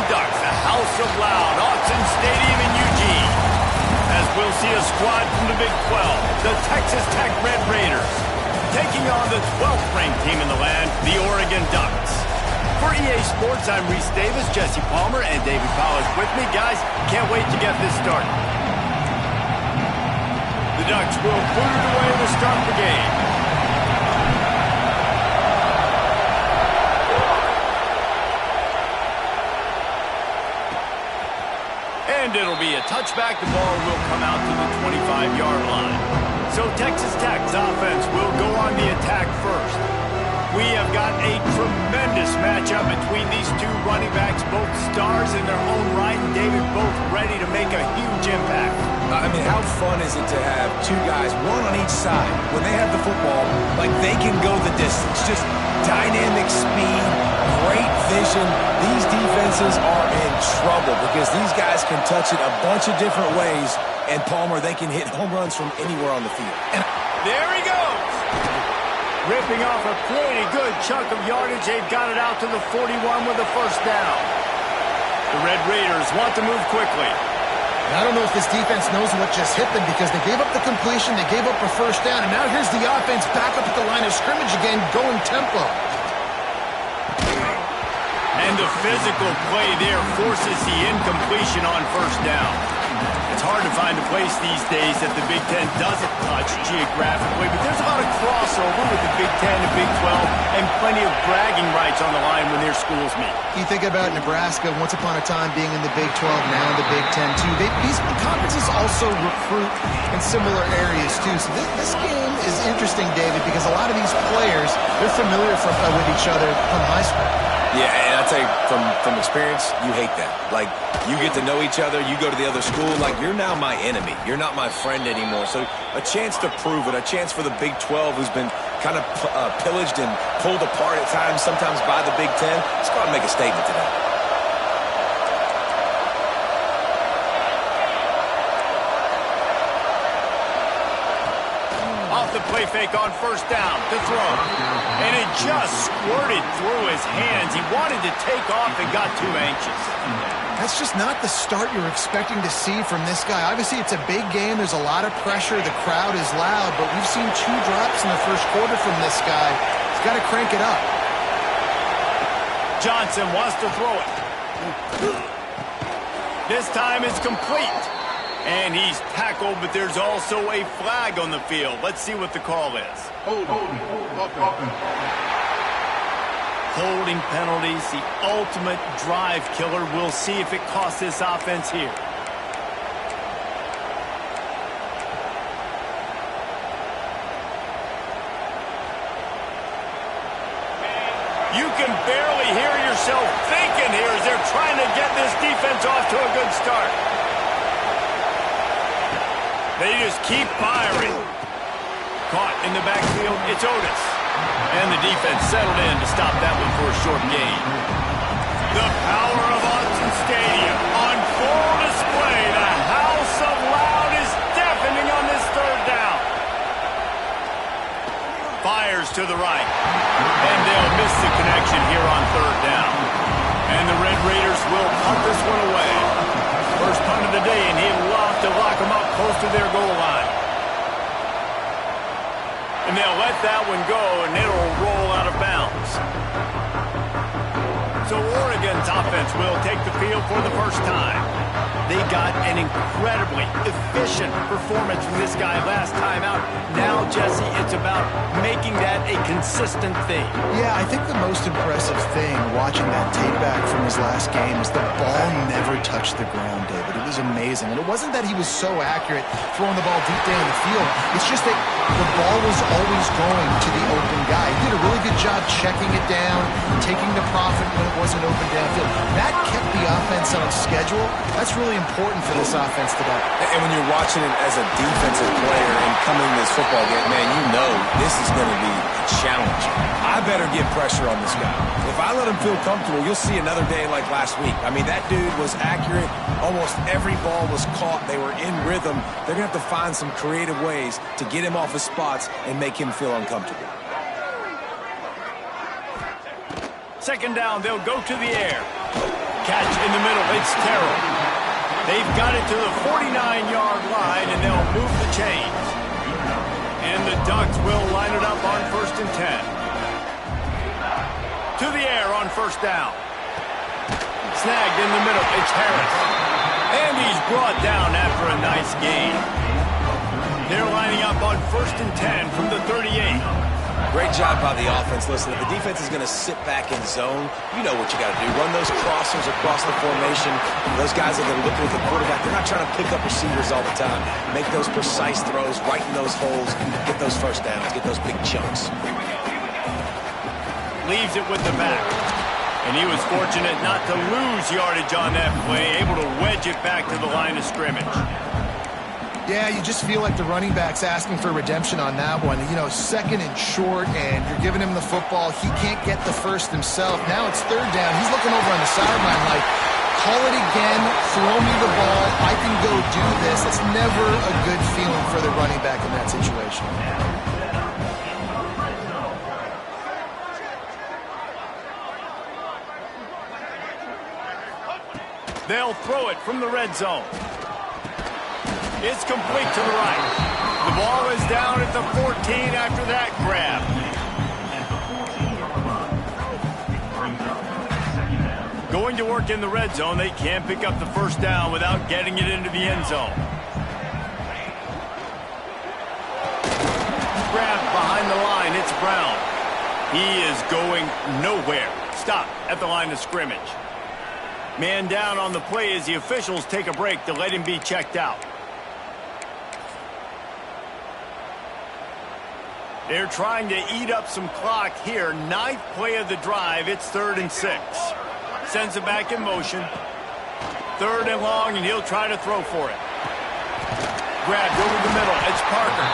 Ducks, the House of Loud, Autzen Stadium in Eugene. As we'll see a squad from the Big 12, the Texas Tech Red Raiders, taking on the 12th ranked team in the land, the Oregon Ducks. For EA Sports, I'm Reese Davis, Jesse Palmer, and David Pollack with me. Guys, can't wait to get this started. The Ducks will boot it away to start the game. And it'll be a touchback. The ball will come out to the 25-yard line. So Texas Tech's offense will go on the attack first. We have got a tremendous matchup between these two running backs, both stars in their own right, and David, both ready to make a huge impact. I mean, how fun is it to have two guys, one on each side, when they have the football, like they can go the distance. Just dynamic speed, great vision. These defenses are in trouble because these guys can touch it a bunch of different ways, and Palmer, they can hit home runs from anywhere on the field. And there he goes! Ripping off a pretty good chunk of yardage. They've got it out to the 41 with a first down. The Red Raiders want to move quickly. I don't know if this defense knows what just hit them because they gave up the completion, they gave up a first down, and now here's the offense back up at the line of scrimmage again, going tempo. And the physical play there forces the incompletion on first down. It's hard to find a place these days that the Big Ten doesn't touch geographically, but there's a lot of crossover with the Big Ten and Big 12 and plenty of bragging rights on the line when their schools meet. You think about Nebraska, once upon a time being in the Big 12, now in the Big 10 too. These conferences also recruit in similar areas too. So this game is interesting, David, because a lot of these players, they're familiar with each other from high school. yeah, and I'll tell you, from experience, you hate that. Like, you get to know each other, you go to the other school, like, you're now my enemy. You're not my friend anymore. So a chance to prove it, a chance for the Big 12, who's been kind of pillaged and pulled apart at times, sometimes by the Big 10. Let's go out and make a statement today. Off the play fake on first down to throw. And it just squirted through his hands. He wanted to take off and got too anxious. That's just not the start you're expecting to see from this guy. Obviously, it's a big game. There's a lot of pressure. The crowd is loud, but we've seen 2 drops in the first quarter from this guy. He's got to crank it up. Johnson wants to throw it. This time it's complete. And he's tackled, but there's also a flag on the field. Let's see what the call is. Holding penalties, the ultimate drive killer. We'll see if it costs this offense here. You can barely hear yourself thinking here as they're trying to get this defense off to a good start. They just keep firing. Caught in the backfield, it's Otis. And the defense settled in to stop that one for a short gain. The power of Autzen Stadium on full display. The House of Loud is deafening on this third down. Fires to the right. And they'll miss the connection here on third down. And the Red Raiders will punt this one away. First punt of the day, and he'd love to lock them up close to their goal line. And they'll let that one go, and it'll roll out of bounds. So Oregon's offense will take the field for the first time. They got an incredibly efficient performance from this guy last time out. Now, Jesse, it's about making that a consistent thing. Yeah, I think the most impressive thing watching that tape back from his last game is the ball never touched the ground, David. It was amazing. And it wasn't that he was so accurate throwing the ball deep down the field. It's just that the ball was always going to the open guy. He did a really good job checking it down, taking the profit when it wasn't open downfield. That kept the offense on schedule. That's really important for this offense today. And when you're watching it as a defensive player and coming to this football game, man, you know this is going to be a challenge. I better get pressure on this guy. If I let him feel comfortable, you'll see another day like last week. I mean, that dude was accurate. Almost every ball was caught. They were in rhythm. They're going to have to find some creative ways to get him off his spots and make him feel uncomfortable. Second down, they'll go to the air. catch in the middle. It's Terrell. They've got it to the 49-yard line, and they'll move the chains. And the Ducks will line it up on 1st and 10. To the air on 1st down. Snagged in the middle. It's Harris. And he's brought down after a nice gain. They're lining up on 1st and 10 from the 38. Great job by the offense. Listen, if the defense is going to sit back in zone, you know what you got to do. Run those crossers across the formation. Those guys are going to look at the quarterback. They're not trying to pick up receivers all the time. Make those precise throws, right in those holes, get those first downs, get those big chunks. Leaves it with the back. And he was fortunate not to lose yardage on that play, able to wedge it back to the line of scrimmage. Yeah, you just feel like the running back's asking for redemption on that one. You know, 2nd and short, and you're giving him the football. He can't get the first himself. Now it's 3rd down. He's looking over on the sideline like, call it again, throw me the ball, I can go do this. It's never a good feeling for the running back in that situation. They'll throw it from the red zone. It's complete to the right. The ball is down at the 14 after that grab. Going to work in the red zone, they can't pick up the first down without getting it into the end zone. Grab behind the line, it's Brown. He is going nowhere. Stop at the line of scrimmage. Man down on the play as the officials take a break to let him be checked out. They're trying to eat up some clock here. 9th play of the drive. It's 3rd and 6. Sends it back in motion. 3rd and long, and he'll try to throw for it. Grabbed over the middle. It's Parker.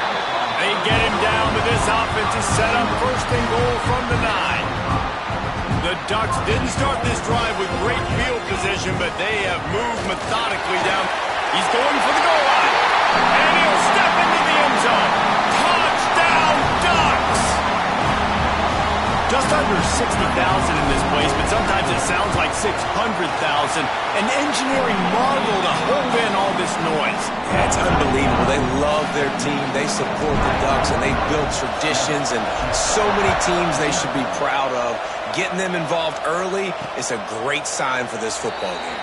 They get him down, but this offense is set up 1st and goal from the 9. The Ducks didn't start this drive with great field position, but they have moved methodically down. He's going for the goal line. And he'll step into the end zone. Touchdown, Ducks! Just under 60,000 in this place, but sometimes it sounds like 600,000. An engineering marvel to hold in all this noise. Yeah, it's unbelievable. They love their team. They support the Ducks, and they build traditions, and so many teams they should be proud of. Getting them involved early is a great sign for this football game.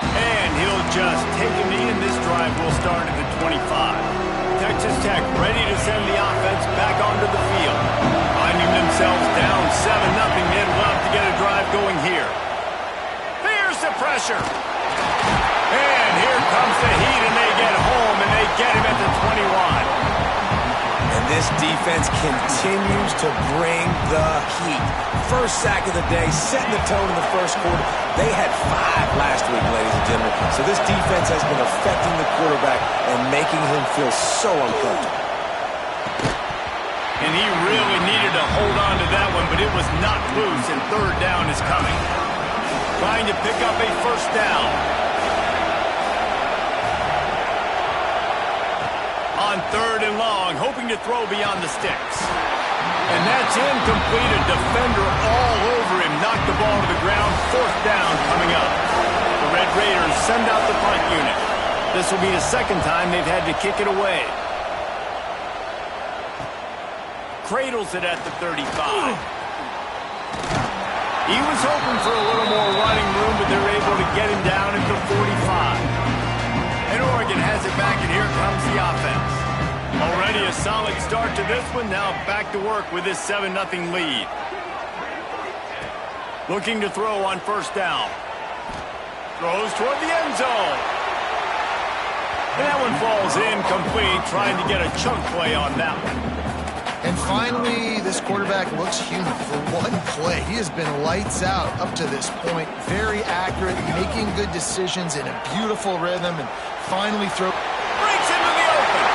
And he'll just take a knee, and this drive will start at the 25. Texas Tech ready to send the offense back onto the field. Finding themselves down 7-0, they'd love to get a drive going here. Here's the pressure. And here comes the heat, and they get home, and they get him at the 21. And this defense continues to bring the heat. First sack of the day, setting the tone in the first quarter. They had 5 last week, ladies and gentlemen. So this defense has been affecting the quarterback and making him feel so uncomfortable. And he really needed to hold on to that one, but it was not loose, and 3rd down is coming. Trying to pick up a first down. On 3rd and long, hoping to throw beyond the sticks. And that's incomplete. A defender all over him. Knocked the ball to the ground. 4th down coming up. The Red Raiders send out the punt unit. This will be the 2nd time they've had to kick it away. Cradles it at the 35. He was hoping for a little more running room, but they're able to get him down at the 45. And Oregon has it back, and here comes the offense. Already a solid start to this one. Now back to work with this 7-0 lead. Looking to throw on first down. Throws toward the end zone. And that one falls incomplete, trying to get a chunk play on that one. And finally, this quarterback looks human. For one play, he has been lights out up to this point. Very accurate, making good decisions in a beautiful rhythm, and finally breaks into the open.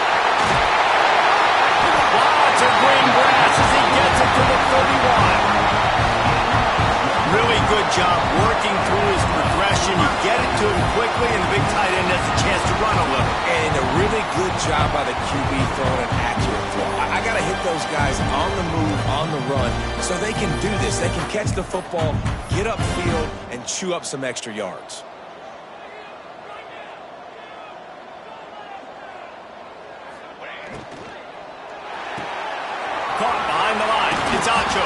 Lots of green grass as he gets it to the 31. Really good job working through his progression. possession, you get it to him quickly, and the big tight end has a chance to run a little. And a really good job by the QB throwing an accurate throw. I got to hit those guys on the move, on the run, so they can do this. They can catch the football, get upfield, and chew up some extra yards. Caught behind the line. It's Acho.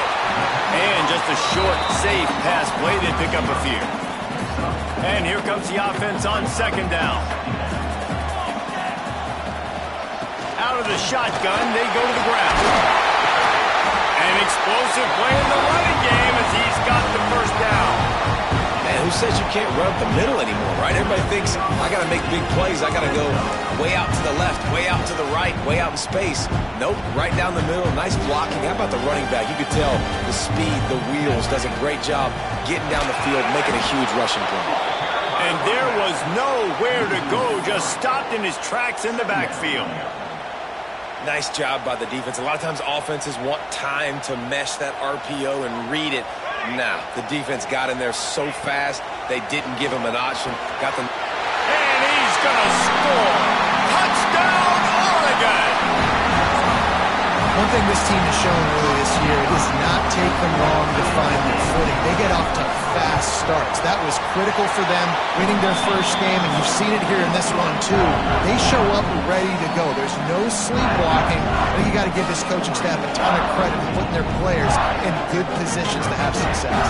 And just a short, safe pass play. They pick up a few. And here comes the offense on second down. Out of the shotgun, they go to the ground. An explosive play in the running game as he's got the first down. Man, who says you can't run up the middle anymore, right? Everybody thinks, I got to make big plays. I got to go way out to the left, way out to the right, way out in space. Nope, right down the middle. Nice blocking. How about the running back? You could tell the speed, the wheels, does a great job getting down the field, making a huge rushing play. And there was nowhere to go, just stopped in his tracks in the backfield. Nice job by the defense. A lot of times offenses want time to mesh that RPO and read it. Nah, the defense got in there so fast, they didn't give him an option. Got them. And he's going to score. Touchdown, Oregon. One thing this team has shown really this year, it does not take them long to find their footing. They get off to fast starts. That was critical for them, winning their first game, and you've seen it here in this one too. They show up ready to go. There's no sleepwalking. I think you got to give this coaching staff a ton of credit for putting their players in good positions to have success.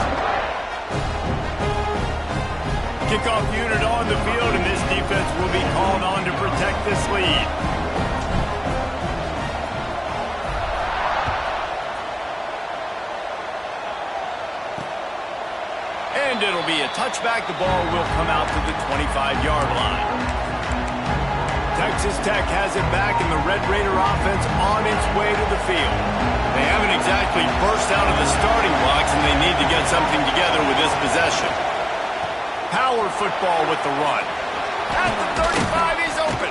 Kickoff unit on the field, and this defense will be called on to protect this lead. And it'll be a touchback. The ball will come out to the 25-yard line. Texas Tech has it back, and the Red Raider offense on its way to the field. They haven't exactly burst out of the starting blocks, and they need to get something together with this possession. Power football with the run. At the 35, he's open.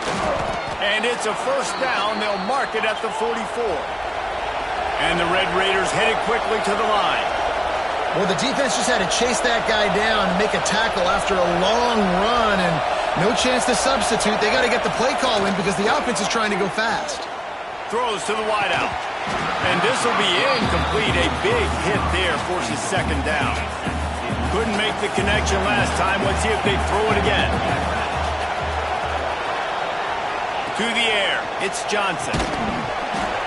And it's a first down. They'll mark it at the 44. And the Red Raiders headed quickly to the line. Well, the defense just had to chase that guy down and make a tackle after a long run, and no chance to substitute. They got to get the play call in because the offense is trying to go fast. Throws to the wideout. And this will be incomplete. A big hit there forces second down. Couldn't make the connection last time. Let's see if they throw it again. To the air. It's Johnson.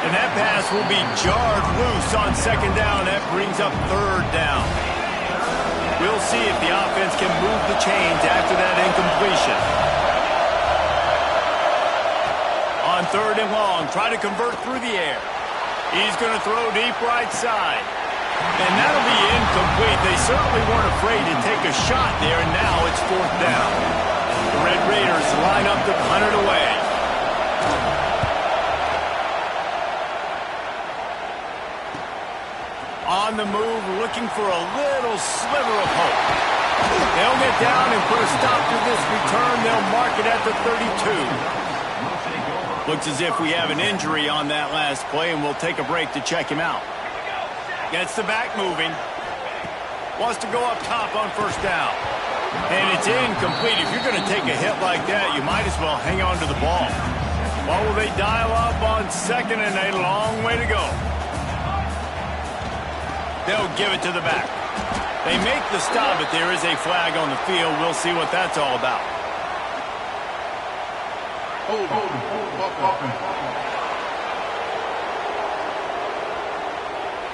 And that pass will be jarred loose on second down. That brings up third down. We'll see if the offense can move the chains after that incompletion. On third and long, try to convert through the air. He's going to throw deep right side. And that'll be incomplete. They certainly weren't afraid to take a shot there, and now it's fourth down. The Red Raiders line up to punt it away. On the move, looking for a little sliver of hope. They'll get down and put a stop to this return. They'll mark it at the 32. Looks as if we have an injury on that last play, and we'll take a break to check him out. Gets the back moving. Wants to go up top on first down. And it's incomplete. If you're going to take a hit like that, you might as well hang on to the ball. What will they dial up on second, and a long way to go? They'll give it to the back. They make the stop, but there is a flag on the field. We'll see what that's all about.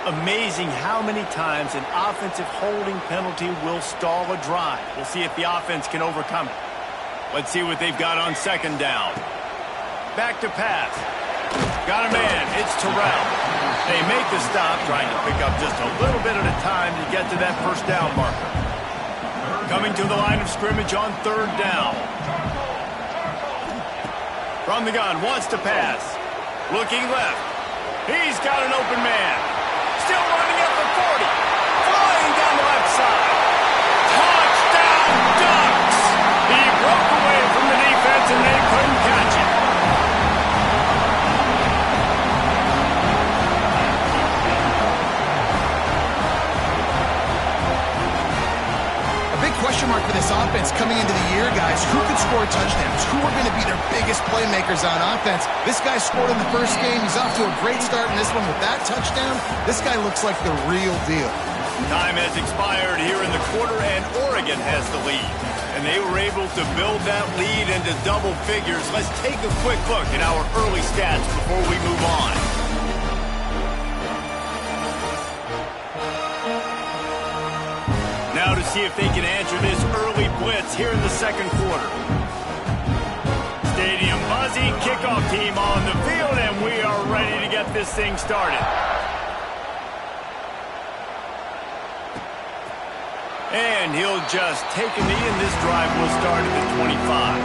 Amazing how many times an offensive holding penalty will stall a drive. We'll see if the offense can overcome it. Let's see what they've got on second down. Back to pass. Got a man. It's Terrell. They make the stop, trying to pick up just a little bit at a time to get to that first down marker. Coming to the line of scrimmage on third down. From the gun, wants to pass. Looking left. He's got an open man. Still running at the 40. Flying down the left side. Touchdown, Ducks! He broke away from the defense and they couldn't catch it. question mark for this offense coming into the year, guys. Who could score touchdowns? Who are going to be their biggest playmakers on offense? This guy scored in the first game. He's off to a great start in this one with that touchdown. This guy looks like the real deal. Time has expired here in the quarter, and Oregon has the lead. And they were able to build that lead into double figures. Let's take a quick look at our early stats before we move on. Now to see if they can answer this early blitz here in the second quarter. Stadium buzzing, kickoff team on the field, and we are ready to get this thing started. And he'll just take a knee, and this drive will start at the 25.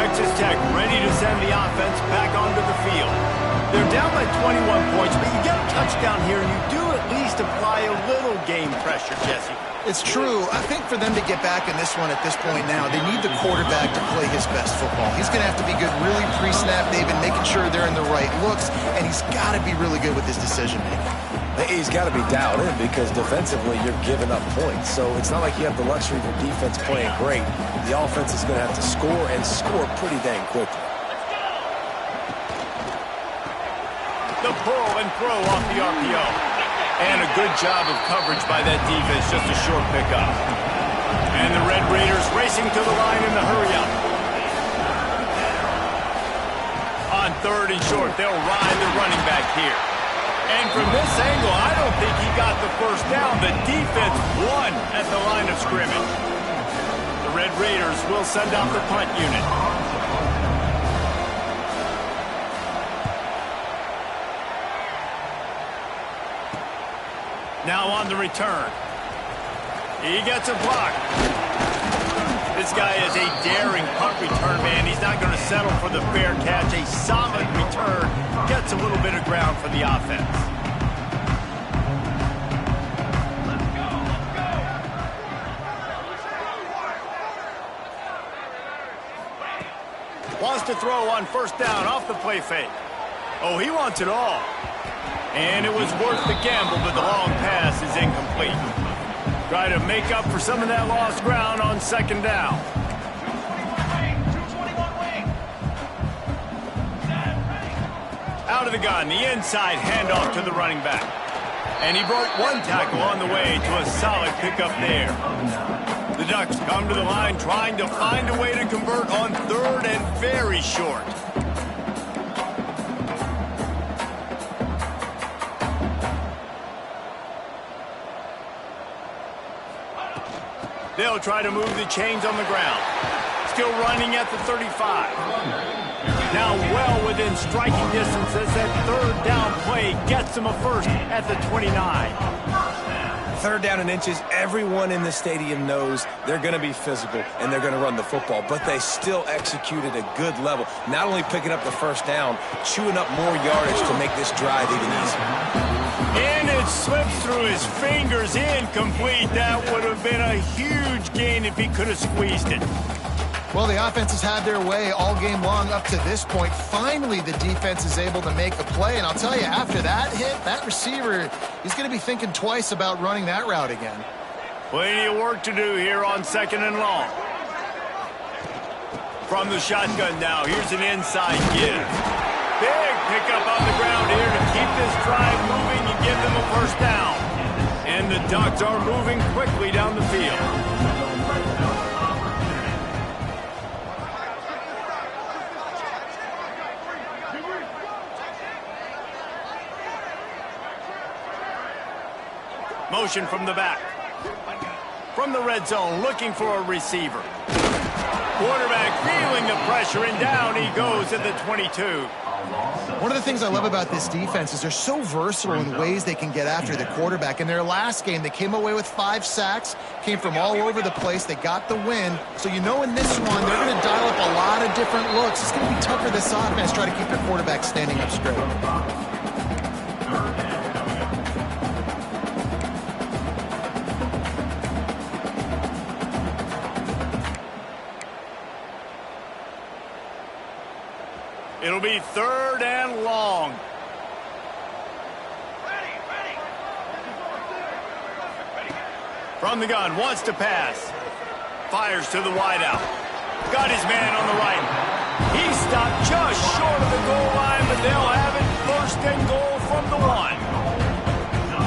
Texas Tech ready to send the offense back onto the field. They're down by 21 points, but you get a touchdown here, and you do at least apply a little game pressure, Jesse. It's true. I think for them to get back in this one at this point now, they need the quarterback to play his best football. He's going to have to be good really pre-snap, David, making sure they're in the right looks, and he's got to be really good with his decision-making. He's got to be dialed in because defensively you're giving up points. So it's not like you have the luxury of your defense playing great. The offense is going to have to score and score pretty dang quickly. The pull and throw off the RPO. And a good job of coverage by that defense, just a short pickup. And the Red Raiders racing to the line in the hurry-up. On third and short, they'll ride the running back here. And from this angle, I don't think he got the first down. The defense won at the line of scrimmage. The Red Raiders will send out the punt unit. Now on the return. He gets a block. This guy is a daring punt return man. He's not going to settle for the fair catch. A solid return. Gets a little bit of ground for the offense. Wants to throw on first down off the play fake. Oh, he wants it all. And it was worth the gamble, but the long pass is incomplete. Try to make up for some of that lost ground on second down. Out of the gun, the inside handoff to the running back. And he broke one tackle on the way to a solid pickup there. The Ducks come to the line trying to find a way to convert on third and very short. They'll try to move the chains on the ground. Still running at the 35. Now well within striking distance as that third down play gets them a first at the 29. Third down and inches, everyone in the stadium knows they're going to be physical and they're going to run the football, but they still execute at a good level. Not only picking up the first down, chewing up more yardage to make this drive even easier. And it slips through his fingers, incomplete. That would have been a huge gain if he could have squeezed it. Well, the offense has had their way all game long up to this point. Finally, the defense is able to make a play. And I'll tell you, after that hit, that receiver, he's going to be thinking twice about running that route again. Plenty of work to do here on second and long. From the shotgun now, here's an inside give. Big pickup on the ground here to keep this drive moving and give them a first down. And the Ducks are moving quickly down the field. Motion from the back. From the red zone, looking for a receiver. Quarterback feeling the pressure, and down he goes at the 22. One of the things I love about this defense is they're so versatile in ways they can get after the quarterback. In their last game, they came away with 5 sacks, came from all over the place. They got the win. So you know in this one, they're going to dial up a lot of different looks. It's going to be tough for this offense to try to keep their quarterback standing up straight. It'll be third and long. From the gun, wants to pass. Fires to the wideout. Got his man on the right. He stopped just short of the goal line, but they'll have it first and goal from the 1.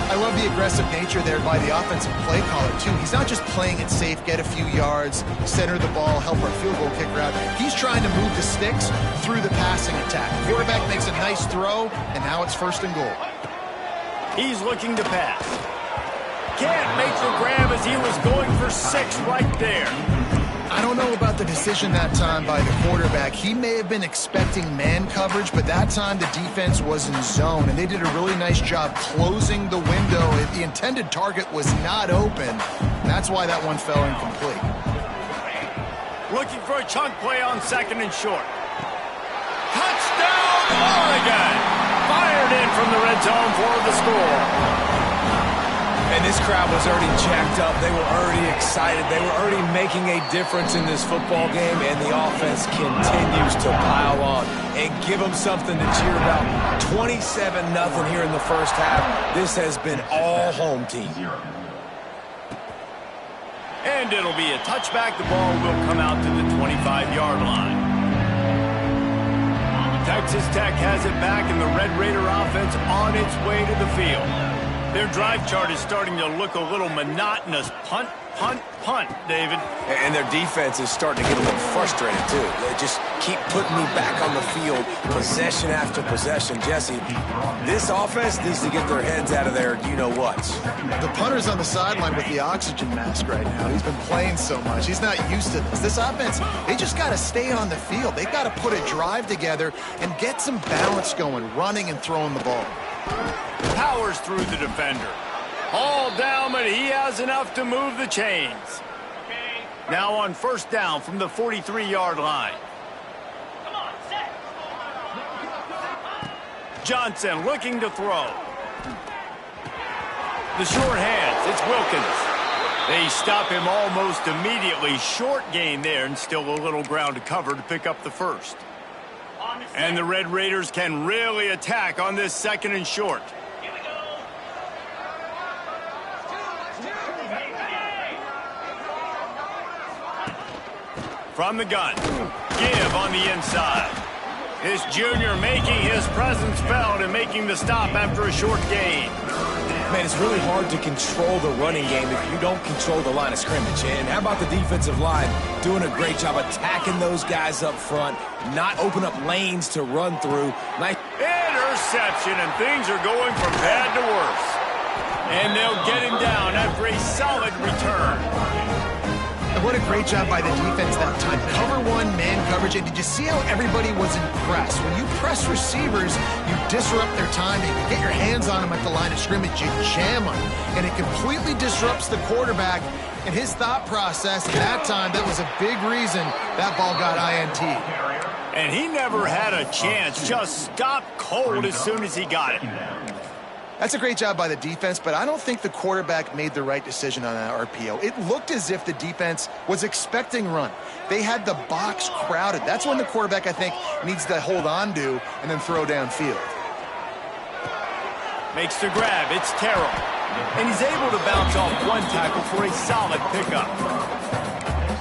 I love the aggressive nature there by the offensive play caller, too. He's not just playing it safe, get a few yards, center the ball, help our field goal kicker out. He's trying to move the sticks through the passing attack. Quarterback makes a nice throw, and now it's first and goal. He's looking to pass. Can't make the grab as he was going for 6 right there. I don't know about the decision that time by the quarterback. He may have been expecting man coverage, but that time the defense was in zone, and they did a really nice job closing the window. The intended target was not open. That's why that one fell incomplete. Looking for a chunk play on 2nd and short. Touchdown, Oregon! Fired in from the red zone for the score. And this crowd was already jacked up. They were already excited. They were already making a difference in this football game, and the offense continues to pile on and give them something to cheer about. 27-0 here in the first half. This has been all home team. And it'll be a touchback. The ball will come out to the 25-yard line. Texas Tech has it back, and the Red Raider offense on its way to the field. Their drive chart is starting to look a little monotonous. Punt, punt, punt, David. And their defense is starting to get a little frustrated, too. They just keep putting me back on the field, possession after possession. Jesse, this offense needs to get their heads out of their you-know-what. The punter's on the sideline with the oxygen mask right now. He's been playing so much. He's not used to this. This offense, they just got to stay on the field. They got to put a drive together and get some balance going, running and throwing the ball. Powers through the defender. All down, but he has enough to move the chains. Now on first down from the 43-yard line. Johnson looking to throw. The short hands, it's Wilkins. They stop him almost immediately. Short gain there, and still a little ground to cover to pick up the first. And the Red Raiders can really attack on this 2nd and short. From the gun, give on the inside. This junior making his presence felt and making the stop after a short gain. Man, it's really hard to control the running game if you don't control the line of scrimmage. And how about the defensive line doing a great job attacking those guys up front, not open up lanes to run through. Nice interception, and things are going from bad to worse. And they'll get him down after a solid return. And what a great job by the defense that time. Cover one, man coverage. And did you see how everybody was impressed? When you press receivers, you disrupt their timing. You get your hands on them at the line of scrimmage. You jam them. And it completely disrupts the quarterback and his thought process. And that time, that was a big reason that ball got INT. And he never had a chance. Just stopped cold as soon as he got it. That's a great job by the defense, but I don't think the quarterback made the right decision on that RPO. It looked as if the defense was expecting run. They had the box crowded. That's when the quarterback, I think, needs to hold on to and then throw downfield. Makes the grab. It's Terrell. And he's able to bounce off one tackle for a solid pickup.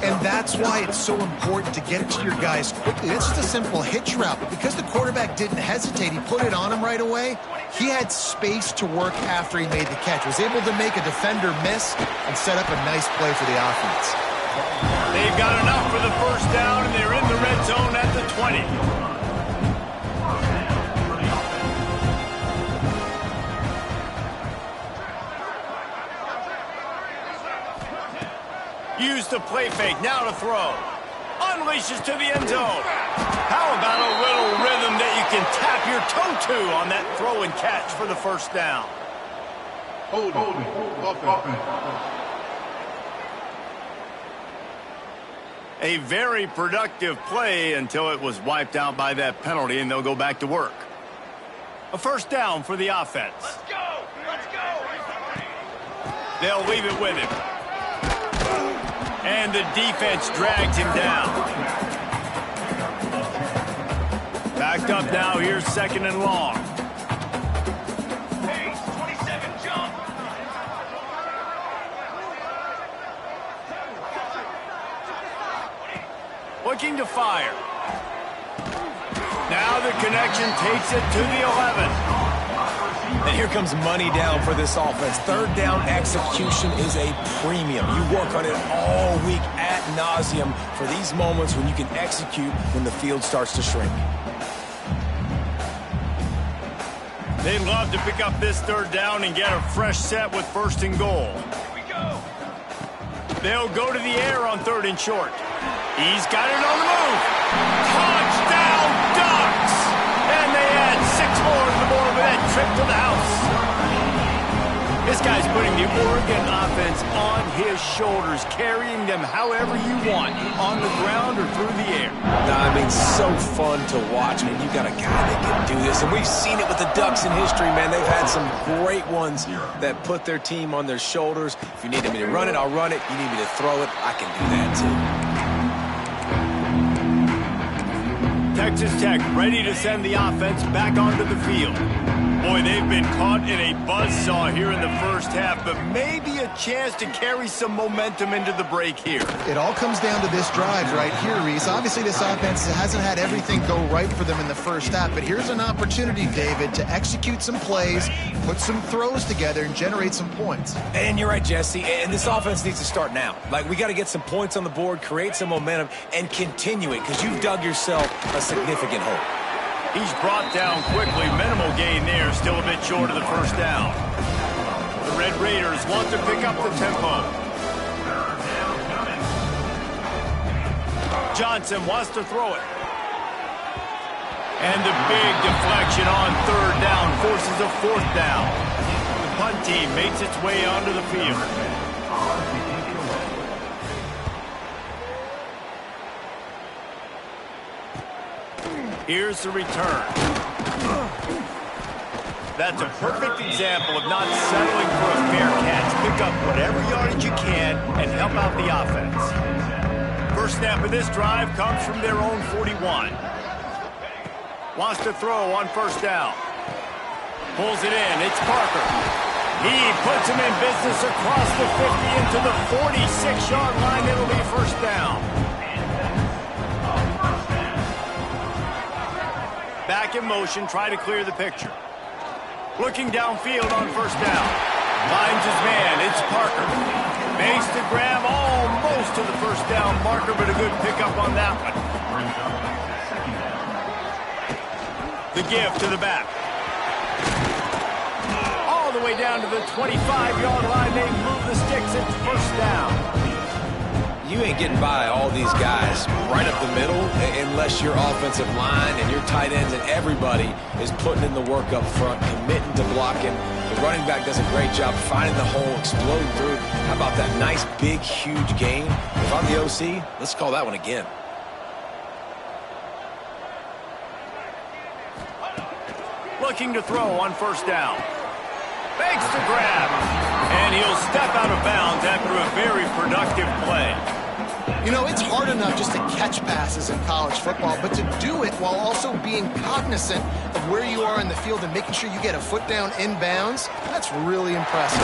And that's why it's so important to get it to your guys quickly. It's just a simple hitch route, but because the quarterback didn't hesitate, he put it on him right away. He had space to work after he made the catch, was able to make a defender miss and set up a nice play for the offense. They've got enough for the first down, and they're in the red zone at the 20. Use the play fake, now to throw. Unleashes to the end zone. How about a little rhythm that you can tap your toe to on that throw and catch for the first down? Hold it. A very productive play until it was wiped out by that penalty, and they'll go back to work. A first down for the offense. Let's go! Let's go! They'll leave it with him. And the defense drags him down. Backed up now, here's 2nd and long. Hey, 27, jump! Looking to fire. Now the connection takes it to the 11. And here comes money down for this offense. Third down execution is a premium. You work on it all week ad nauseum for these moments when you can execute when the field starts to shrink. They'd love to pick up this third down and get a fresh set with 1st and goal. Here we go. They'll go to the air on 3rd and short. He's got it on the move. Touchdown, Ducks! And they add 6 more to the board with that trip to the house. This guy's putting the Oregon offense on his shoulders, carrying them however you want, on the ground or through the air. I mean, so fun to watch when you got a guy that can do this. And we've seen it with the Ducks in history, man. They've had some great ones that put their team on their shoulders. If you need me to run it, I'll run it. You need me to throw it, I can do that too. Texas Tech ready to send the offense back onto the field. Boy, they've been caught in a buzzsaw here in the first half, but maybe a chance to carry some momentum into the break here. It all comes down to this drive right here, Reese. Obviously, this offense hasn't had everything go right for them in the first half, but here's an opportunity, David, to execute some plays, put some throws together, and generate some points. And you're right, Jesse, and this offense needs to start now. Like, we got to get some points on the board, create some momentum, and continue it, because you've dug yourself a significant hole. He's brought down quickly. Minimal gain there. Still a bit short of the first down. The Red Raiders want to pick up the tempo. Johnson wants to throw it. And the big deflection on 3rd down forces a 4th down. The punt team makes its way onto the field. Here's the return. That's a perfect example of not settling for a fair catch. Pick up whatever yardage you can and help out the offense. First snap of this drive comes from their own 41. Wants to throw on 1st down. Pulls it in. It's Parker. He puts him in business across the 50 into the 46-yard line. It'll be 1st down. Back in motion, try to clear the picture. Looking downfield on 1st down. Finds his man, it's Parker. Makes the grab almost to the 1st down marker, but a good pickup on that one. The give to the back. All the way down to the 25-yard line. They move the sticks, it's 1st down. You ain't getting by all these guys right up the middle unless your offensive line and your tight ends and everybody is putting in the work up front, committing to blocking. The running back does a great job finding the hole, exploding through. How about that nice, big, huge gain? If I'm the OC, let's call that one again. Looking to throw on 1st down. Makes the grab. And he'll step out of bounds after a very productive play. You know, it's hard enough just to catch passes in college football, but to do it while also being cognizant of where you are in the field and making sure you get a foot down inbounds, that's really impressive.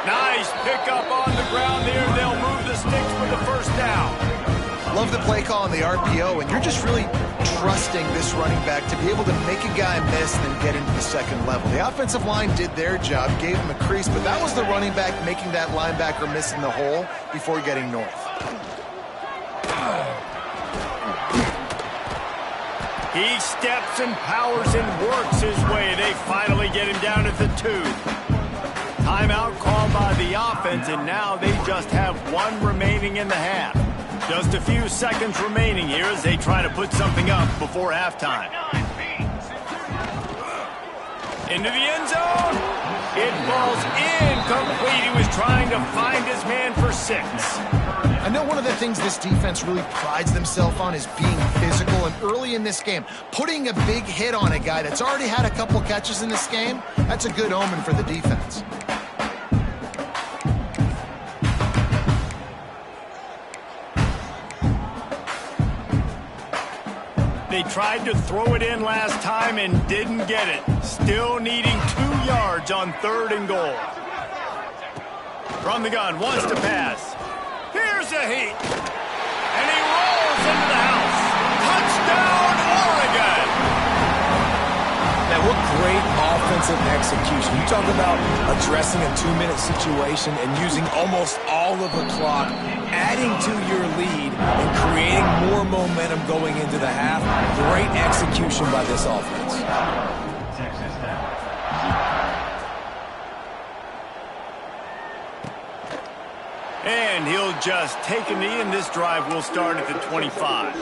Nice pickup on the ground there. They'll move the sticks for the 1st down. Love the play call on the RPO, and you're just really trusting this running back to be able to make a guy miss and then get into the 2nd level. The offensive line did their job, gave him a crease, but that was the running back making that linebacker miss in the hole before getting north. He steps and powers and works his way. They finally get him down at the 2. Timeout called by the offense, and now they just have 1 remaining in the half. Just a few seconds remaining here as they try to put something up before halftime. Into the end zone. It falls incomplete. He was trying to find his man for 6. I know one of the things this defense really prides themselves on is being physical, and early in this game, putting a big hit on a guy that's already had a couple catches in this game, that's a good omen for the defense. They tried to throw it in last time and didn't get it. Still needing 2 yards on 3rd and goal. From the gun, wants to pass. Here's a heat. And he rolls into the house. Touchdown, Oregon! Man, what great offensive execution. You talk about addressing a 2-minute situation and using almost all of the clock, adding to your lead and creating more momentum going into the half. Great execution by this offense. And he'll just take a knee, and this drive will start at the 25.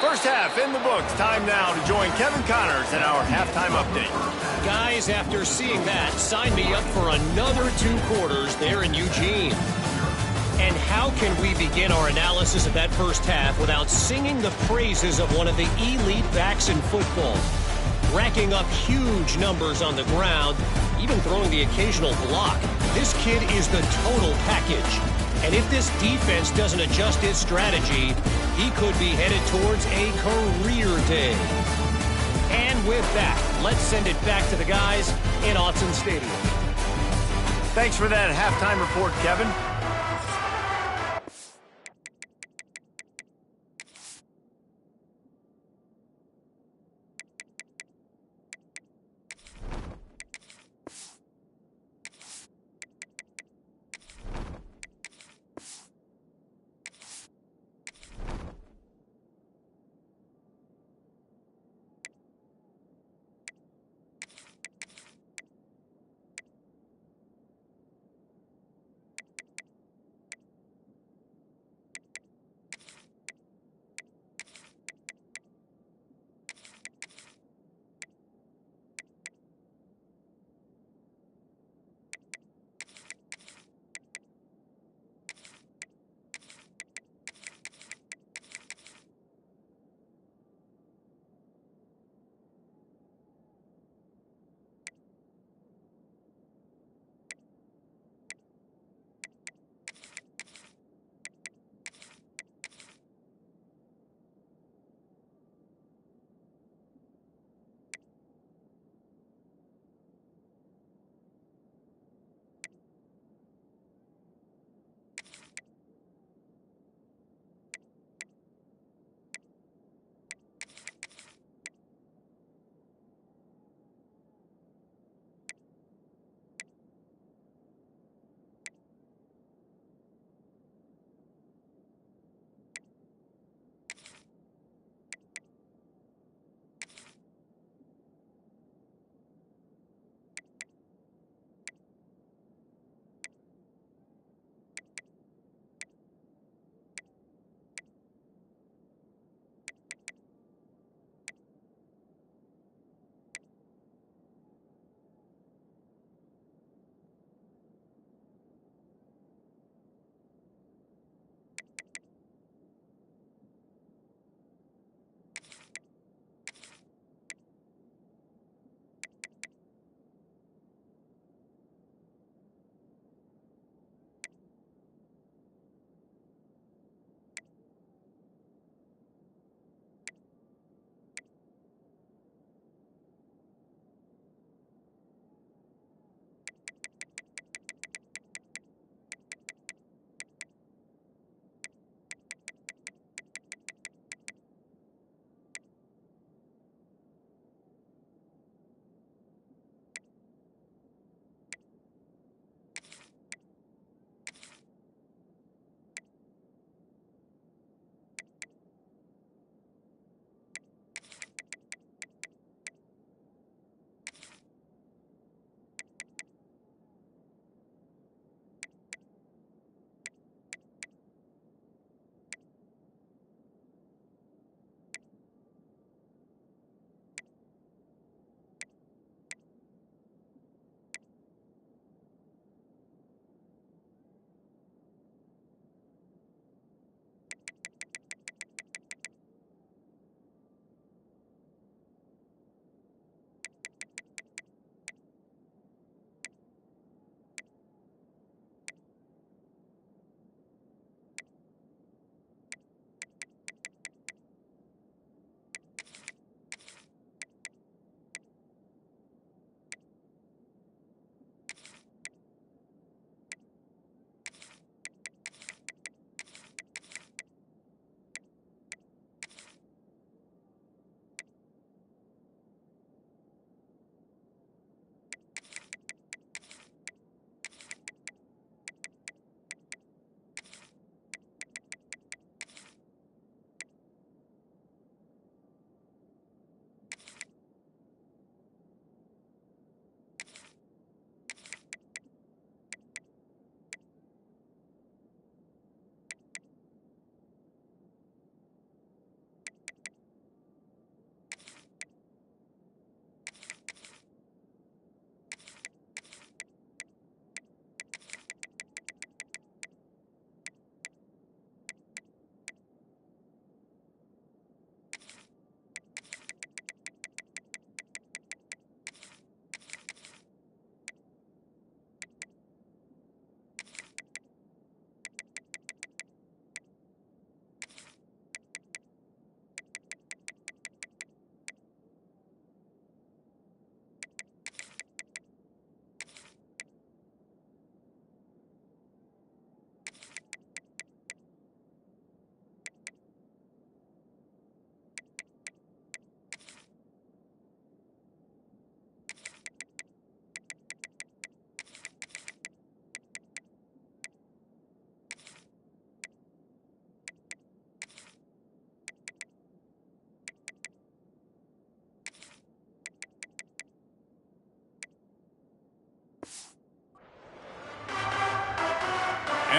First half in the books. Time now to join Kevin Connors in our halftime update. Guys, after seeing that, sign me up for another 2 quarters there in Eugene. And how can we begin our analysis of that first half without singing the praises of one of the elite backs in football? Racking up huge numbers on the ground, even throwing the occasional block. This kid is the total package. And if this defense doesn't adjust its strategy, he could be headed towards a career day. And with that, let's send it back to the guys in Autzen Stadium. Thanks for that halftime report, Kevin.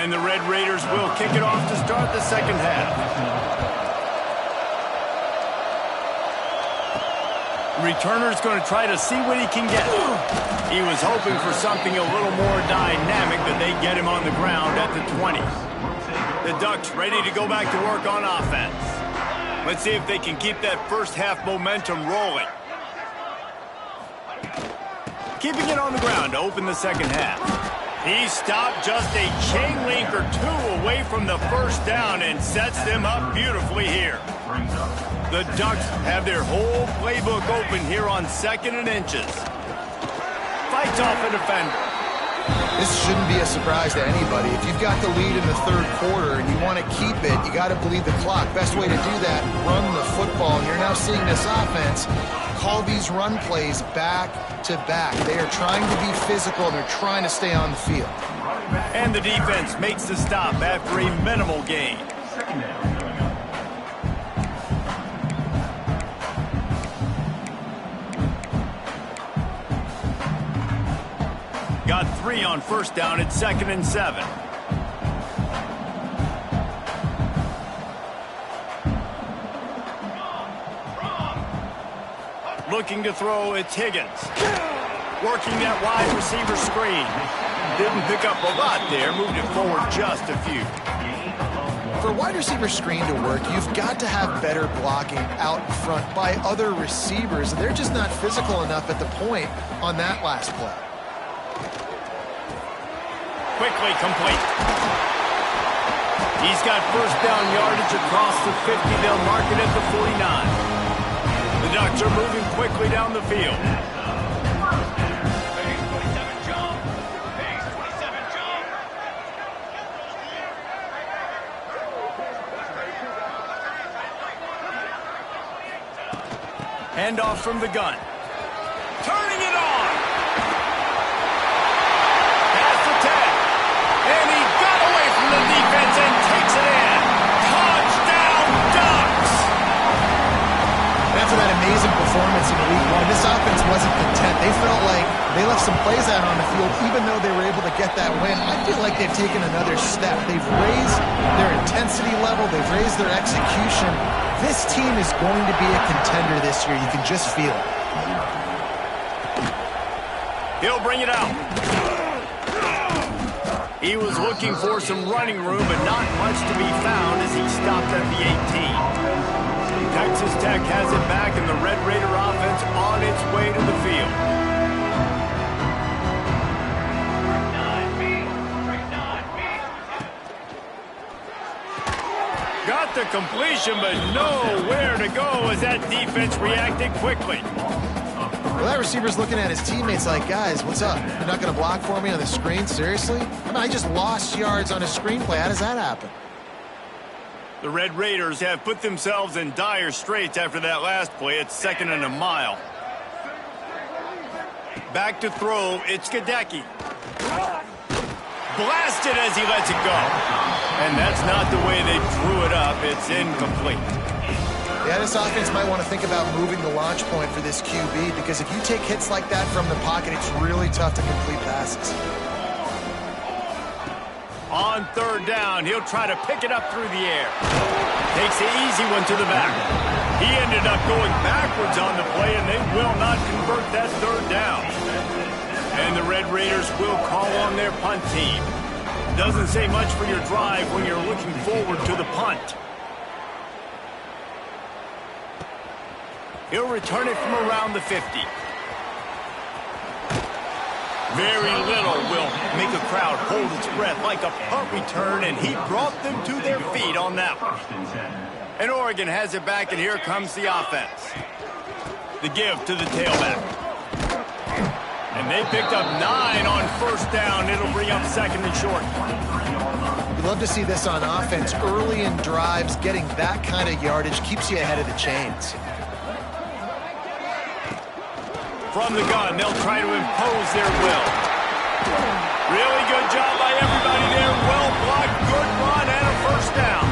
And the Red Raiders will kick it off to start the second half. Returner's going to try to see what he can get. He was hoping for something a little more dynamic, but they get him on the ground at the 20. The Ducks ready to go back to work on offense. Let's see if they can keep that first half momentum rolling. Keeping it on the ground to open the second half. He stopped just a chain link or two away from the first down and sets them up beautifully here. The Ducks have their whole playbook open here on 2nd and inches. Fights off a defender. This shouldn't be a surprise to anybody. If you've got the lead in the third quarter and you want to keep it, you got to bleed the clock. Best way to do that, run the football. And you're now seeing this offense call these run plays back to back. They are trying to be physical, and they're trying to stay on the field. And the defense makes the stop after a minimal gain. Got 3 on first down at 2nd and 7. Looking to throw, it's Higgins. Working that wide receiver screen. Didn't pick up a lot there, moved it forward just a few. For a wide receiver screen to work, you've got to have better blocking out front by other receivers. They're just not physical enough at the point on that last play. Quickly complete. He's got first down yardage across the 50. They'll mark it at the 49. The Ducks are moving quickly down the field. Handoff from the gun. Turning it on. Past the 10. And he got away from the defense and takes it in. Touchdown, Ducks! After that amazing performance in Week 1, this offense wasn't content. They felt like they left some plays out on the field, even though they were able to get that win. I feel like they've taken another step. They've raised their intensity level. They've raised their execution. This team is going to be a contender this year. You can just feel it. He'll bring it out. He was looking for some running room, but not much to be found as he stopped at the 18. Texas Tech has it back, and the Red Raider offense on its way to the field. Got the completion, but nowhere to go as that defense reacted quickly. Well, that receiver's looking at his teammates like, guys, what's up? You're not going to block for me on the screen? Seriously? I mean, I just lost yards on a screenplay. How does that happen? The Red Raiders have put themselves in dire straits after that last play. It's 2nd and a mile. Back to throw. It's Gadecki. Blasted as he lets it go. And that's not the way they drew it up. It's incomplete. Yeah, this offense might want to think about moving the launch point for this QB, because if you take hits like that from the pocket, it's really tough to complete passes. On 3rd down, he'll try to pick it up through the air. Takes the easy one to the back. He ended up going backwards on the play, and they will not convert that 3rd down. And the Red Raiders will call on their punt team. Doesn't say much for your drive when you're looking forward to the punt. He'll return it from around the 50. Very little will make a crowd hold its breath like a punt return, and he brought them to their feet on that one. And Oregon has it back, and here comes the offense. The give to the tailback. And they picked up 9 on first down. It'll bring up 2nd and short. You love to see this on offense. Early in drives, getting that kind of yardage keeps you ahead of the chains. From the gun, they'll try to impose their will. Really good job by everybody there. Well blocked, good run, and a first down.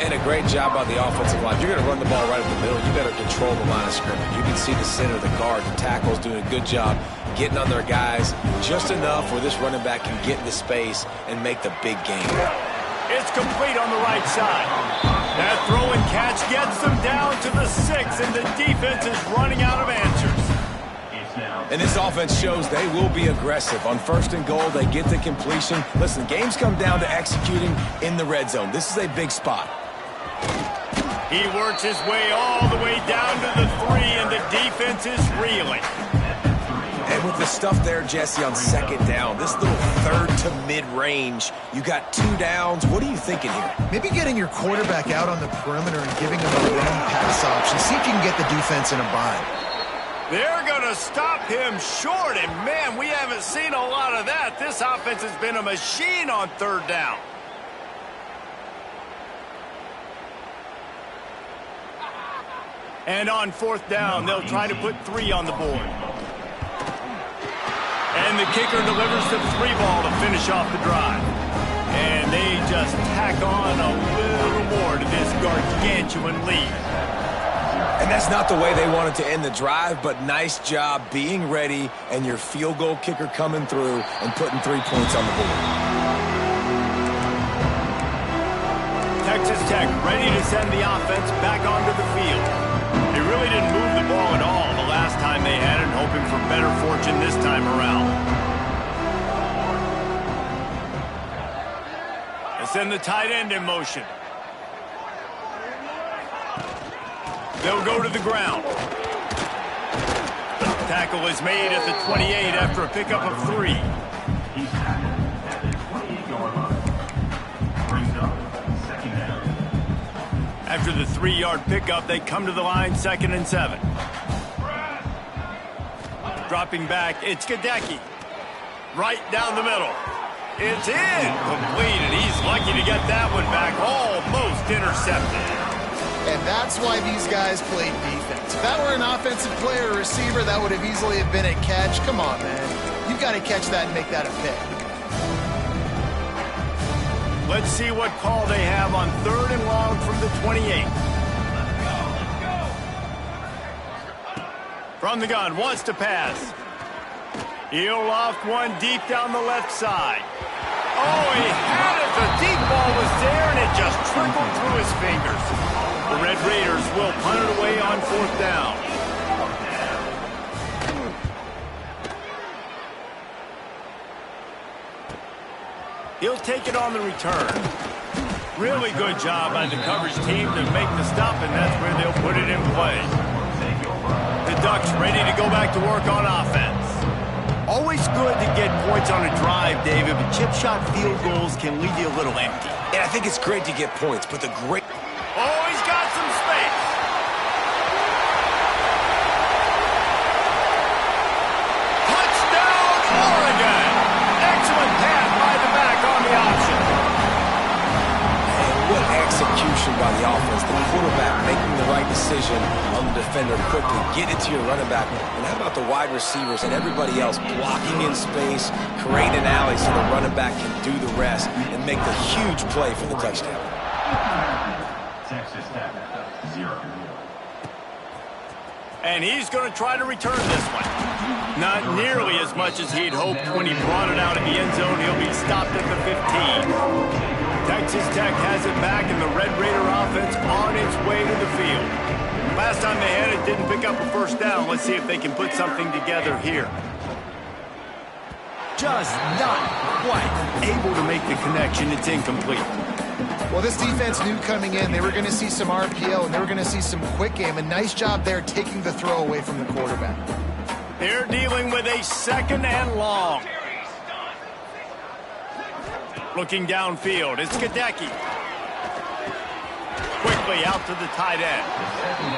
And a great job by the offensive line. You're going to run the ball right up the middle. You got to control the line of scrimmage. You can see the center of the guard. The tackle's doing a good job getting on their guys just enough where this running back can get into space and make the big game. It's complete on the right side. That throw and catch gets them down to the 6, and the defense is running out of answers. And this offense shows they will be aggressive. On 1st and goal, they get the completion. Listen, games come down to executing in the red zone. This is a big spot. He works his way all the way down to the 3, and the defense is reeling. And with the stuff there, Jesse, on 2nd down, this little 3rd to mid-range, you got 2 downs. What are you thinking here? Maybe getting your quarterback out on the perimeter and giving him a run pass option. See if you can get the defense in a bind. They're going to stop him short, and man, we haven't seen a lot of that. This offense has been a machine on 3rd down. And on 4th down, they'll try to put 3 on the board. And the kicker delivers the 3 ball to finish off the drive. And they just tack on a little more to this gargantuan lead. And that's not the way they wanted to end the drive, but nice job being ready and your field goal kicker coming through and putting 3 points on the board. Texas Tech ready to send the offense back onto the field. They really didn't move the ball at all the last time they had it, hoping for better fortune this time around. They send the tight end in motion. They'll go to the ground. Tackle is made at the 28 after a pickup of 3. After the 3-yard pickup, they come to the line 2nd and 7. Dropping back, it's Gadecki. Right down the middle. It's in. Complete, and he's lucky to get that one back. Almost intercepted. And that's why these guys played defense. If that were an offensive player or receiver, that would have easily been a catch. Come on, man. You've got to catch that and make that a pick. Let's see what call they have on 3rd and long from the 28. From the gun, wants to pass. He'll loft one deep down the left side. Oh, he had it. The deep ball was there, and it just trickled through his fingers. The Red Raiders will punt it away on 4th down. He'll take it on the return. Really good job by the coverage team to make the stop, and that's where they'll put it in play. The Ducks ready to go back to work on offense. Always good to get points on a drive, David, but chip shot field goals can leave you a little empty. And I think it's great to get points, but the great... Oh, he's got some space. Touchdown, Oregon. Excellent pass by the back on the option. And what execution by the offense. The quarterback making the right decision on the defender to quickly get it to your running back. And how about the wide receivers and everybody else blocking in space, create an alley so the running back can do the rest and make the huge play for the touchdown. Texas Tech, 0. And he's going to try to return this one. Not nearly as much as he'd hoped when he brought it out of the end zone. He'll be stopped at the 15. Texas Tech has it back, and the Red Raider offense on its way to the field. Last time they had it, didn't pick up a 1st down. Let's see if they can put something together here. Just not quite able to make the connection. It's incomplete. Well, this defense knew coming in they were going to see some RPO and they were going to see some quick game. A nice job there taking the throw away from the quarterback. They're dealing with a 2nd and long. Looking downfield, it's Gadecki. Quickly out to the tight end.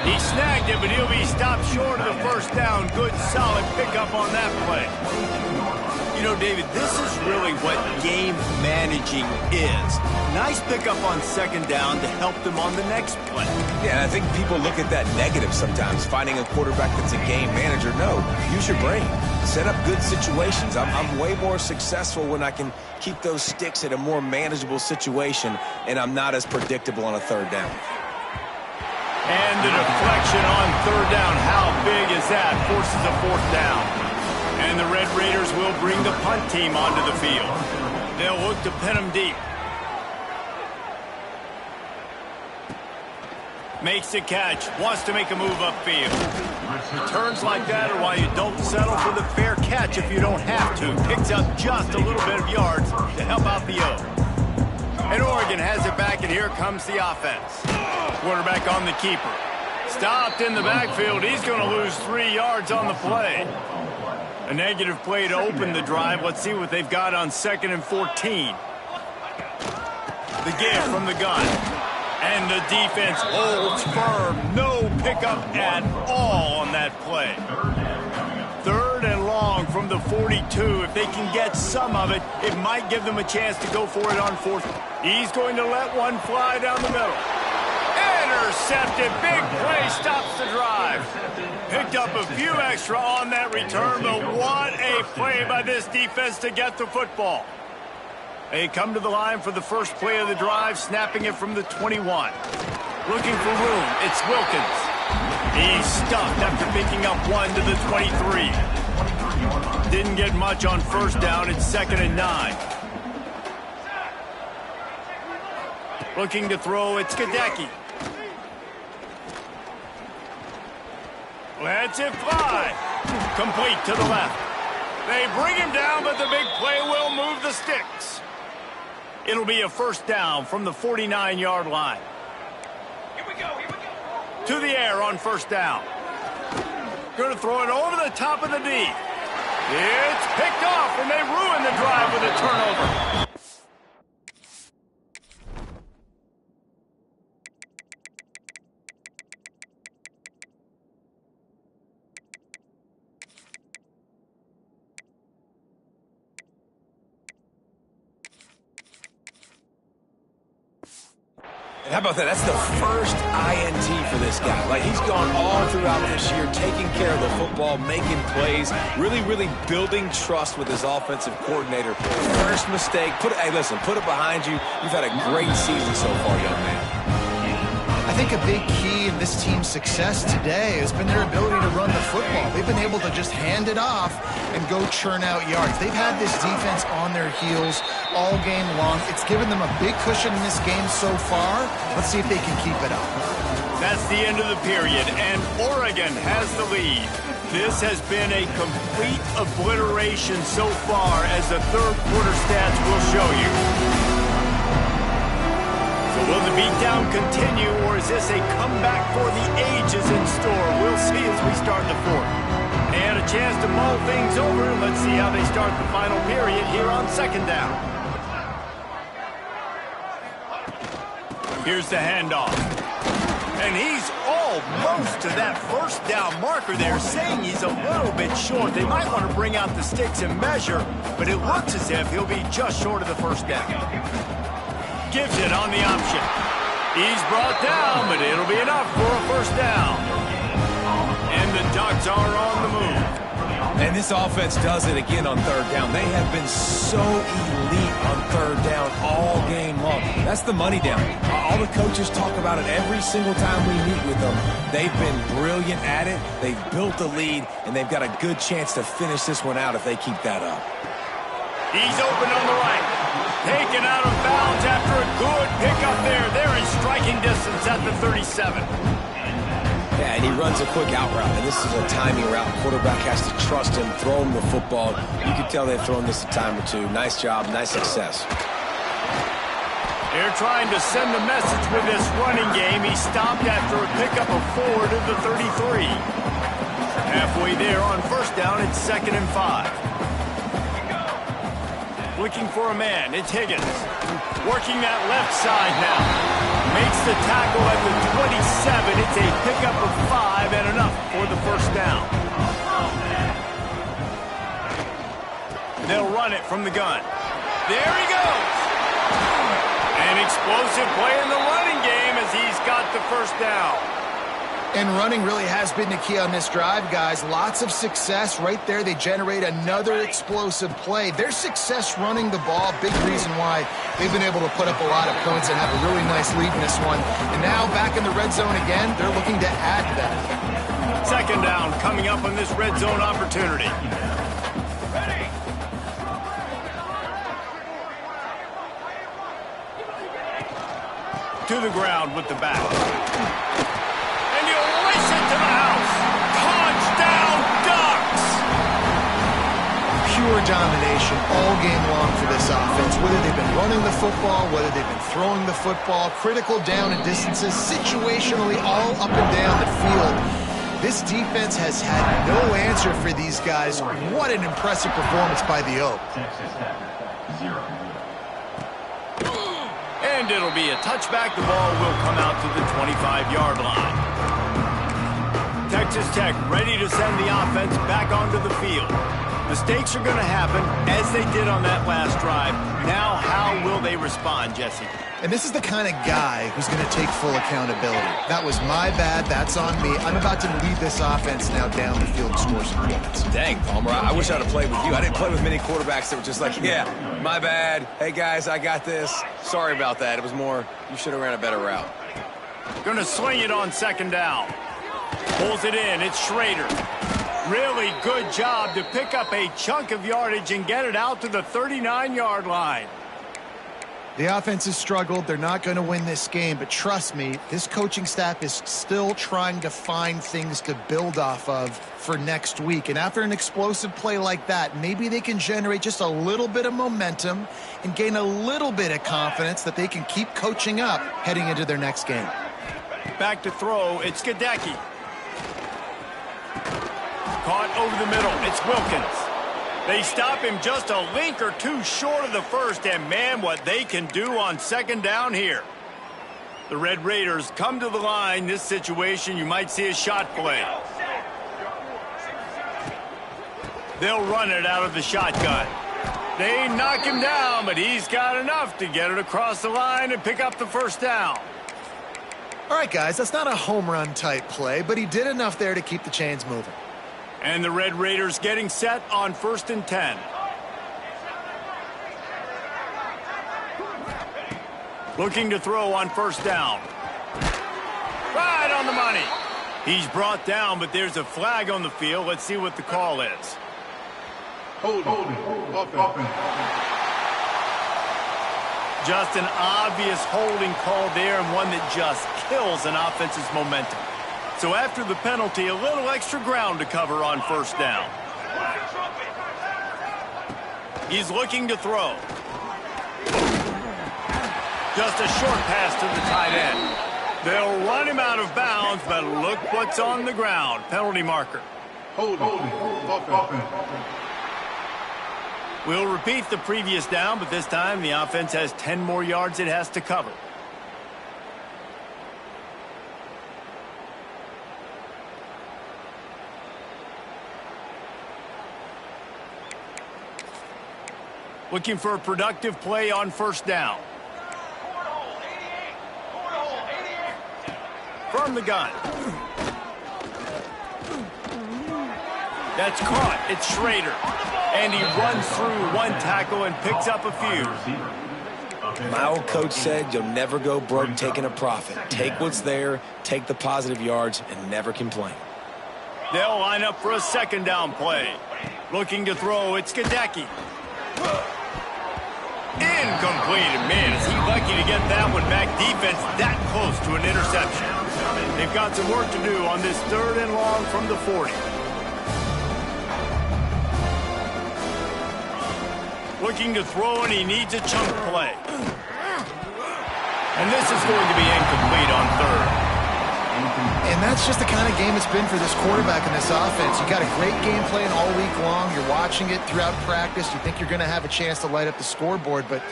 He snagged it, but he'll be stopped short of the 1st down. Good, solid pickup on that play. You know, David, this is really what game managing is. Nice pickup on 2nd down to help them on the next play. Yeah, and I think people look at that negative sometimes, finding a quarterback that's a game manager. No, use your brain. Set up good situations. I'm way more successful when I can keep those sticks at a more manageable situation, and I'm not as predictable on a 3rd down. And the deflection on 3rd down. How big is that? Forces a 4th down. And the Red Raiders will bring the punt team onto the field. They'll look to pin them deep. Makes the catch. Wants to make a move upfield. Returns like that are why you don't settle for the fair catch if you don't have to. Picks up just a little bit of yards to help out the O. And Oregon has it back, and here comes the offense. Quarterback on the keeper. Stopped in the backfield. He's going to lose 3 yards on the play. A negative play to open the drive. Let's see what they've got on 2nd and 14. The give from the gun. And the defense holds firm. No pickup at all on that play. 3rd and long from the 42. If they can get some of it, it might give them a chance to go for it on 4th. He's going to let one fly down the middle. Intercepted. Big play stops the drive. Picked up a few extra on that return, but what a play by this defense to get the football. They come to the line for the first play of the drive, snapping it from the 21. Looking for room. It's Wilkins. He's stuffed after picking up 1 to the 23. Didn't get much on 1st down. It's 2nd and 9. Looking to throw. It's Gadecki. Lets it fly. Complete to the left. They bring him down, but the big play will move the sticks. It'll be a 1st down from the 49-yard line. Here we go. To the air on 1st down. Going to throw it over the top of the D. It's picked off, and they ruin the drive with a turnover. And how about that? That's the first INT for this guy. Like, he's gone all throughout this year, taking care of the football, making plays, really building trust with his offensive coordinator. First mistake, hey, listen, put it behind you. You've had a great season so far, young man. I think a big key in this team's success today has been their ability to run the football. They've been able to just hand it off and go churn out yards. They've had this defense on their heels all game long. It's given them a big cushion in this game so far. Let's see if they can keep it up. That's the end of the period, and Oregon has the lead. This has been a complete obliteration so far, as the 3rd quarter stats will show you. So will the beatdown continue, or is this a comeback for the ages in store? We'll see as we start the 4th. And a chance to mull things over. Let's see how they start the final period here on 2nd down. Here's the handoff. And he's almost to that 1st down marker there, saying he's a little bit short. They might want to bring out the sticks and measure, but it looks as if he'll be just short of the 1st down. Gives it on the option. He's brought down, but it'll be enough for a 1st down. And the Ducks are on the move. And this offense does it again on 3rd down. They have been so elite on 3rd down all game long. That's the money down. All the coaches talk about it every single time we meet with them. They've been brilliant at it. They've built the lead, and they've got a good chance to finish this one out if they keep that up. He's open on the right. Taken out of bounds after a good pickup there. They're in striking distance at the 37. Yeah, and he runs a quick out route, and this is a timing route. Quarterback has to trust him, throw him the football. You can tell they've thrown this a time or two. Nice job, nice success. They're trying to send a message with this running game. He stopped after a pickup of 4 to the 33. Halfway there on 1st down, it's 2nd and 5. Looking for a man, it's Higgins. Working that left side now. Makes the tackle at the 27. It's a pickup of 5 and enough for the 1st down. They'll run it from the gun. There he goes. An explosive play in the running game as he's got the 1st down. And running really has been the key on this drive, guys. Lots of success right there. They generate another explosive play. Their success running the ball, big reason why they've been able to put up a lot of points and have a really nice lead in this one. And now back in the red zone again, they're looking to add to that. 2nd down coming up on this red zone opportunity. to the ground with the back. And he'll race it to the house. Touchdown, Ducks! Pure domination all game long for this offense. Whether they've been running the football, whether they've been throwing the football, critical down and distances, situationally all up and down the field. This defense has had no answer for these guys. What an impressive performance by the Oak. And it'll be a touchback. The ball will come out to the 25-yard line. Texas Tech ready to send the offense back onto the field. Mistakes are going to happen, as they did on that last drive. Now, how will they respond, Jesse? And this is the kind of guy who's going to take full accountability. That was my bad. That's on me. I'm about to lead this offense now down the field and score some points. Dang, Palmer, I wish I'd have played with you. I didn't play with many quarterbacks that were just like, yeah, my bad. Hey, guys, I got this. Sorry about that. It was more, you should have ran a better route. Going to swing it on second down. Pulls it in. It's Schrader. Really good job to pick up a chunk of yardage and get it out to the 39-yard line. The offense has struggled. They're not going to win this game, but trust me, this coaching staff is still trying to find things to build off of for next week. And after an explosive play like that, maybe they can generate just a little bit of momentum and gain a little bit of confidence that they can keep coaching up heading into their next game. Back to throw, it's Gadecki. Caught over the middle, it's Wilkins. They stop him just a link or two short of the first, and man, what they can do on second down here. The Red Raiders come to the line. This situation, you might see a shot play. They'll run it out of the shotgun. They knock him down, but he's got enough to get it across the line and pick up the first down. All right, guys, that's not a home run type play, but he did enough there to keep the chains moving. And the Red Raiders getting set on 1st and 10. Looking to throw on first down. Right on the money. He's brought down, but there's a flag on the field. Let's see what the call is. Holding. Offense. Just an obvious holding call there, and one that just kills an offense's momentum. So after the penalty, a little extra ground to cover on first down. He's looking to throw. Just a short pass to the tight end. They'll run him out of bounds, but look what's on the ground. Penalty marker. Holding. Offense. We'll repeat the previous down, but this time the offense has 10 more yards it has to cover. Looking for a productive play on first down. From the gun. That's caught. It's Schrader. And he runs through one tackle and picks up a few. My old coach said you'll never go broke taking a profit. Take what's there, take the positive yards, and never complain. They'll line up for a second down play. Looking to throw, it's Gadecki. Incomplete. Man, is he lucky to get that one back. Defense that close to an interception. They've got some work to do on this 3rd and long from the 40. Looking to throw, and he needs a chunk play. And this is going to be incomplete on 3rd. And that's just the kind of game it's been for this quarterback and this offense. You got a great game plan all week long. You're watching it throughout practice. You think you're going to have a chance to light up the scoreboard, but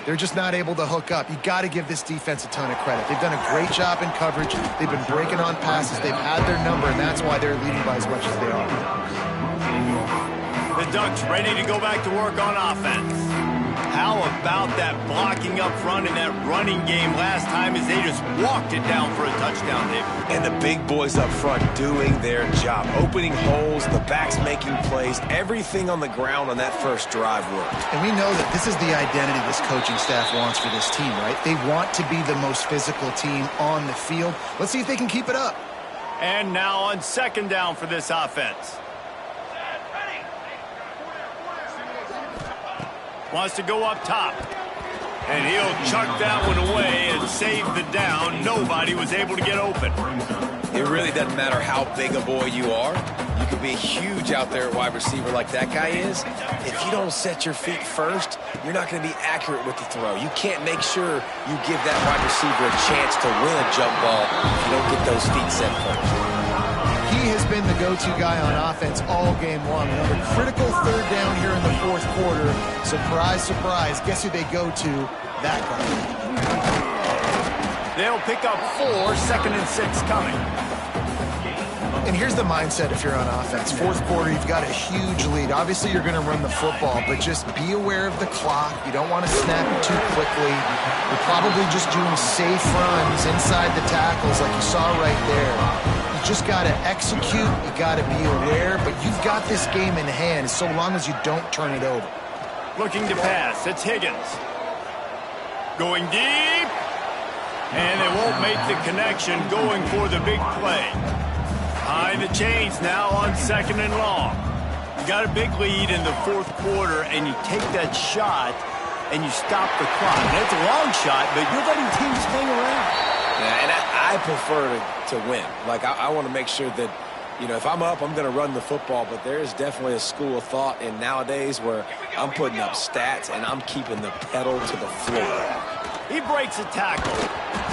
they're just not able to hook up. You got to give this defense a ton of credit. They've done a great job in coverage. They've been breaking on passes. They've had their number, and that's why they're leading by as much as they are. The Ducks ready to go back to work on offense. How about that blocking up front in that running game last time as they just walked it down for a touchdown, Dave? And the big boys up front doing their job. Opening holes, the backs making plays, everything on the ground on that first drive worked. And we know that this is the identity this coaching staff wants for this team, right? They want to be the most physical team on the field. Let's see if they can keep it up. And now on second down for this offense. Wants to go up top. And he'll chuck that one away and save the down. Nobody was able to get open. It really doesn't matter how big a boy you are. You could be huge out there at wide receiver like that guy is. If you don't set your feet first, you're not going to be accurate with the throw. You can't make sure you give that wide receiver a chance to win a jump ball if you don't get those feet set first. He has been the go-to guy on offense all game long. Another critical third down here in the fourth quarter. Surprise, surprise. Guess who they go to? That guy. They'll pick up 4, 2nd and 6 coming. And here's the mindset if you're on offense. Fourth quarter, you've got a huge lead. Obviously, you're going to run the football, but just be aware of the clock. You don't want to snap it too quickly. You're probably just doing safe runs inside the tackles like you saw right there. You just got to execute. You got to be aware, but you've got this game in hand so long as you don't turn it over. Looking to pass. It's Higgins. Going deep. And they won't make the connection, going for the big play. Behind the chains now on 2nd and long. You got a big lead in the fourth quarter, and you take that shot, and you stop the clock. And it's a long shot, but you're letting teams hang around. Yeah, and I prefer to win. Like, I want to make sure that, you know, if I'm up, I'm going to run the football, but there is definitely a school of thought in nowadays where I'm putting up stats, and I'm keeping the pedal to the floor. He breaks a tackle.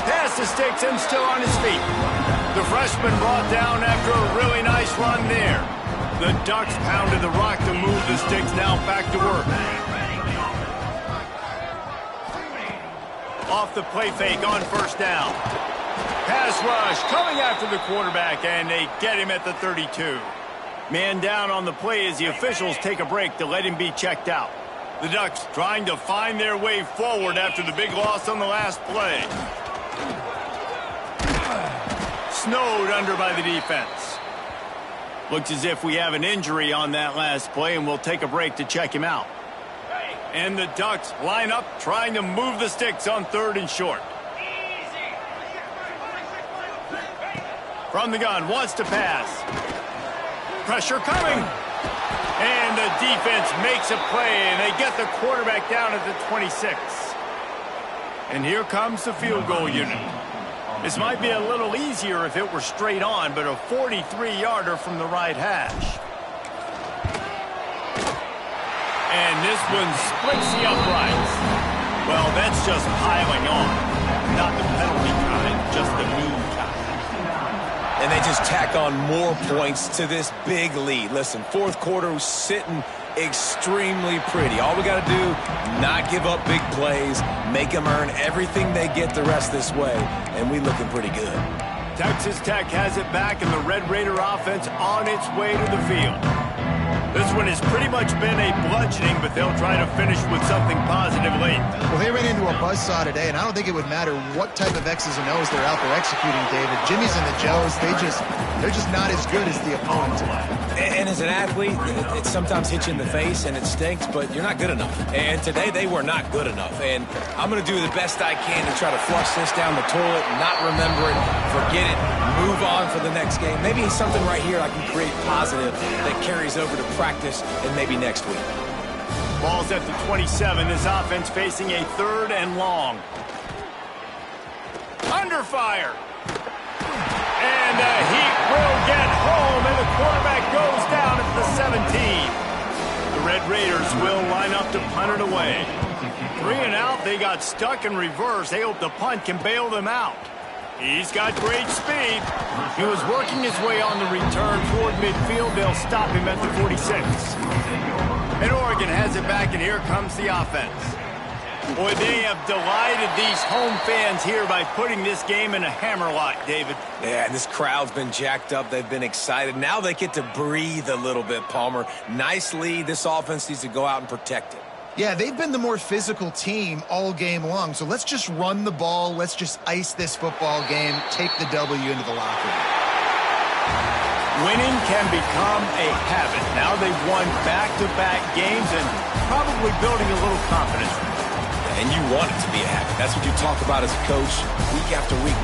Pass the sticks and still on his feet. The freshman brought down after a really nice run there. The Ducks pounded the rock to move the sticks. Now back to work. Off the play fake on first down. Pass rush coming after the quarterback, and they get him at the 32. Man down on the play as the officials take a break to let him be checked out. The Ducks trying to find their way forward after the big loss on the last play. Snowed under by the defense. Looks as if we have an injury on that last play, and we'll take a break to check him out. And the Ducks line up trying to move the sticks on 3rd and short. From the gun, wants to pass. Pressure coming. And the defense makes a play, and they get the quarterback down at the 26. And here comes the field goal unit. This might be a little easier if it were straight on, but a 43-yarder from the right hash. And this one splits the uprights. Well, that's just piling on. Not the penalty kind, just the move kind. And they just tack on more points to this big lead. Listen, fourth quarter was sitting extremely pretty. All we got to do, not give up big plays, make them earn everything they get the rest this way, and we looking pretty good. Texas Tech has it back, and the Red Raider offense on its way to the field. This one has pretty much been a bludgeoning, but they'll try to finish with something positive late. Well, they ran into a buzzsaw today, and I don't think it would matter what type of X's and O's they're out there executing, David. Jimmy's and the Joes, they're just not as good as the opponent tonight. And as an athlete, it sometimes hits you in the face and it stinks, but you're not good enough. And today they were not good enough. And I'm going to do the best I can to try to flush this down the toilet, not remember it, forget it, move on for the next game. Maybe something right here I can create positive that carries over to practice and maybe next week. Ball's at the 27. This offense facing a 3rd and long. Under fire. And the Heat will get home, and the quarterback goes down at the 17. The Red Raiders will line up to punt it away. 3 and out, they got stuck in reverse. They hope the punt can bail them out. He's got great speed. He was working his way on the return toward midfield. They'll stop him at the 46. And Oregon has it back, and here comes the offense. Boy, they have delighted these home fans here by putting this game in a hammerlock, David. Yeah, and this crowd's been jacked up. They've been excited. Now they get to breathe a little bit, Palmer. Nice lead. This offense needs to go out and protect it. Yeah, they've been the more physical team all game long. So let's just run the ball. Let's just ice this football game, take the W into the locker room. Winning can become a habit. Now they've won back-to-back games and probably building a little confidence. And you want it to be a habit. That's what you talk about as a coach week after week.